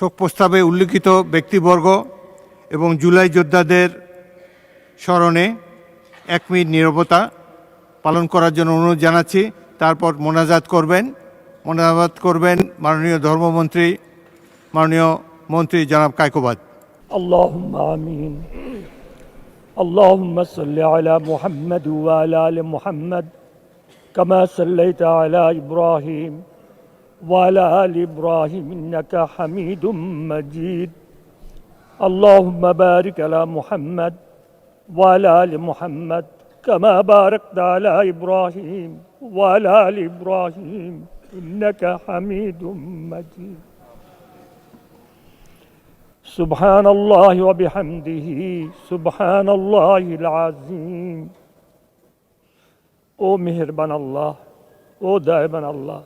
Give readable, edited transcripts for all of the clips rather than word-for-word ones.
শোক প্রস্তাবে উল্লিখিত ব্যক্তিবর্গ এবং জুলাই যোদ্ধাদের স্মরণে 1 মিনিট নীরবতা পালন করার জন্য অনুরোধ জানাচ্ছি। তারপর মোনাজাত করবেন মাননীয় ধর্মমন্ত্রী, মাননীয় মন্ত্রী জনাব কায়কোবাদ। اللهم آمين اللهم صل على محمد وعلى آل محمد كما صليت على إبراهيم وعلى آل إبراهيم إنك حميد مجيد اللهم بارك على محمد وعلى آل محمد كما باركت على إبراهيم وعلى آل إبراهيم إنك حميد مجيد سبحان الله وبحمده سبحان الله العظيم ও মেহেরবান আল্লাহ, ও দয়াবান আল্লাহ,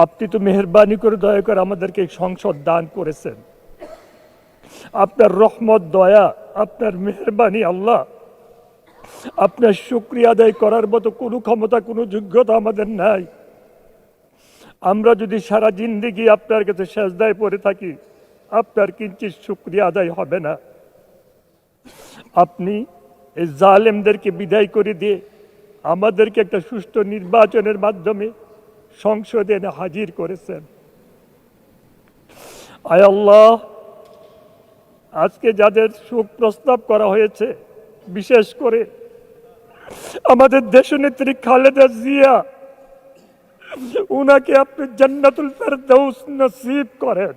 আপনি তো মেহেরবানি করে দয়া করে আমাদেরকে সংসদ দান করেছেন। আপনার রহমত, দয়া, আপনার মেহেরবানি আল্লাহ, আপনার শুকরিয়া আদায় করার মতো কোনো ক্ষমতা, কোনো যোগ্যতা আমাদের নাই। আমরা যদি সারা জিন্দেগি আপনার কাছে সেজদায় পড়ে থাকি, আপনার কিঞ্চিত শুকরিয়া আদায় হবে না। আপনি এই জালেমদেরকে বিদায় করে দিয়ে আমাদেরকে একটা সুষ্ঠু নির্বাচনের মাধ্যমে সংসদে এনে হাজির করেছেন। আয় আল্লাহ, আজকে যাদের শোক প্রস্তাব করা হয়েছে, বিশেষ করে আমাদের দেশনেত্রী খালেদা জিয়া, উনাকে আপনি জান্নাতুল ফেরদাউস নসিব করেন,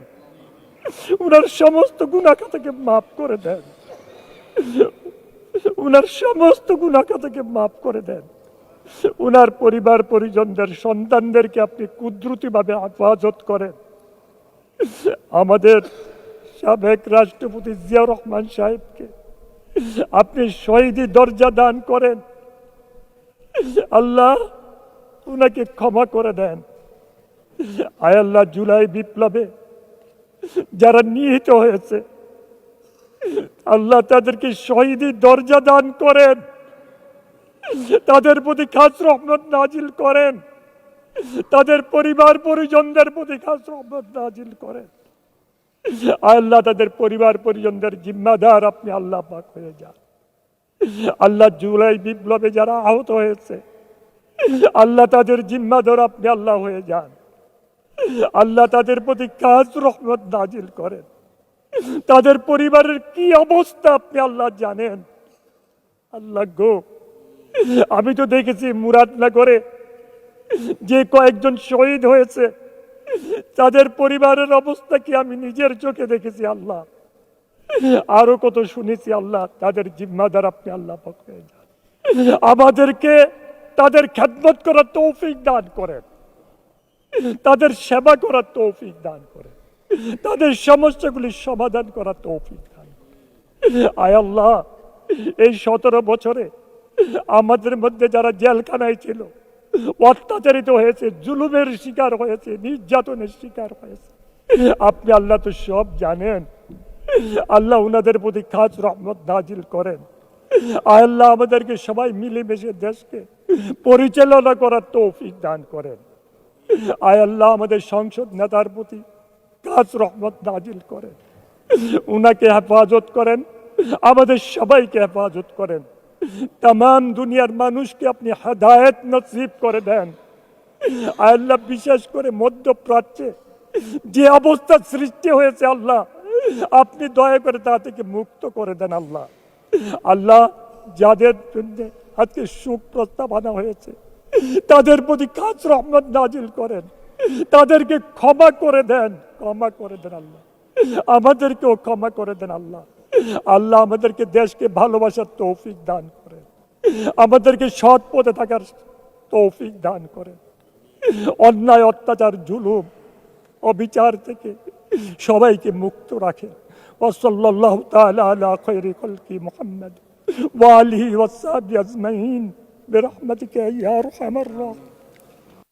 উনার সমস্ত গুনাহ থেকে মাফ করে দেন, উনার সমস্ত গুনাহ থেকে মাফ করে দেন। উনার পরিবার পরিজনদের, সন্তানদেরকে আপনি কুদরতিভাবে হেফাজত করেন। আমাদের সাবেক রাষ্ট্রপতি জিয়াউর রহমান সাহেবকে আপনি শহীদি দরজা দান করেন। আল্লাহ, উনাকে ক্ষমা করে দেন। আয় আল্লাহ, জুলাই বিপ্লবে যারা নিহত হয়েছে, আল্লাহ তাদেরকে শহীদি দরজা দান করেন, তাদের প্রতি খাস রহমত নাজিল করেন, তাদের পরিবার পরিজনদের প্রতি খাস রহমত নাজিল করেন। আল্লাহ, তাদের পরিবার পরিজনদের জিম্মাদার আপনি আল্লাহ পাক হয়ে যান। আল্লাহ, জুলাই বিপ্লবে যারা আহত হয়েছে, আল্লাহ তাদের জিম্মাদার আপনি আল্লাহ হয়ে যান। আল্লাহ, তাদের প্রতি খাস রহমত নাজিল করেন। তাদের পরিবারের কি অবস্থা আপনি আল্লাহ জানেন। আল্লাহ গো, আমি তো দেখেছি মুরাদনগরে যে কয়েকজন শহীদ হয়েছে, তাদের পরিবারের অবস্থা কি আমি নিজের চোখে দেখেছি। আল্লাহ, আরো কত শুনেছি। আল্লাহ, তাদের জিম্মাদার আপনি আল্লাহ পাক হয়ে যান। আমাদেরকে তাদের খেদমত করার তৌফিক দান করেন, তাদের সেবা করার তৌফিক দান করেন, তাদের সমস্যাগুলির সমাধান করার তৌফিক দান করেন। আয় আল্লাহ, এই 17 বছরে আমাদের মধ্যে যারা জেলখানায় ছিল, অত্যাচারিত হয়েছে, জুলুমের শিকার হয়েছে, নির্যাতনের শিকার হয়েছে, আপনি আল্লাহ তো সব জানেন। আল্লাহ, উনাদের প্রতি খাস রহমত নাজিল করেন। আয় আল্লাহ, আমাদেরকে সবাই মিলেমিশে দেশকে পরিচালনা করার তৌফিক দান করেন। আয় আল্লাহ, আমাদের সংসদ নেতার প্রতি খাস রহমত নাজিল করেন, উনাকে হেফাজত করেন, আমাদের সবাইকে হেফাজত করেন। तमाम দুনিয়ার মানুষকে আপনি হেদায়েত নসিব করে দেন। আল্লাহ, বিশেষ করে মধ্যপ্রাচ্যে যে অবস্থা সৃষ্টি হয়েছে, আল্লাহ আপনি দয়া করে তা থেকে মুক্ত করে দেন। আল্লাহ, আল্লাহ যাদের জন্য আজকে শোক প্রস্তাব আনা হয়েছে, তাদের প্রতি খাস রহমত নাজিল করেন, তাদেরকে ক্ষমা করে দেন, ক্ষমা করে দেন। আল্লাহ, আমাদেরকেও ক্ষমা করে দেন। আল্লাহ, আল্লাহ আমাদেরকে দেশকে ভালোবাসার তৌফিক দান করেন, আমাদেরকে সৎ পথে থাকার তৌফিক দান করেন। অন্যায়, অত্যাচার, জুলুম, অবিচার থেকে সবাইকে মুক্ত রাখেন। ওয়াসাল্লাল্লাহু তাআলা আলা খায়রি খালকি মুহাম্মদ ওয়া আলিহি ওয়াসহাবিহি আজমাইন বিরহমাতিকা ইয়া আরহামার রাহিমিন।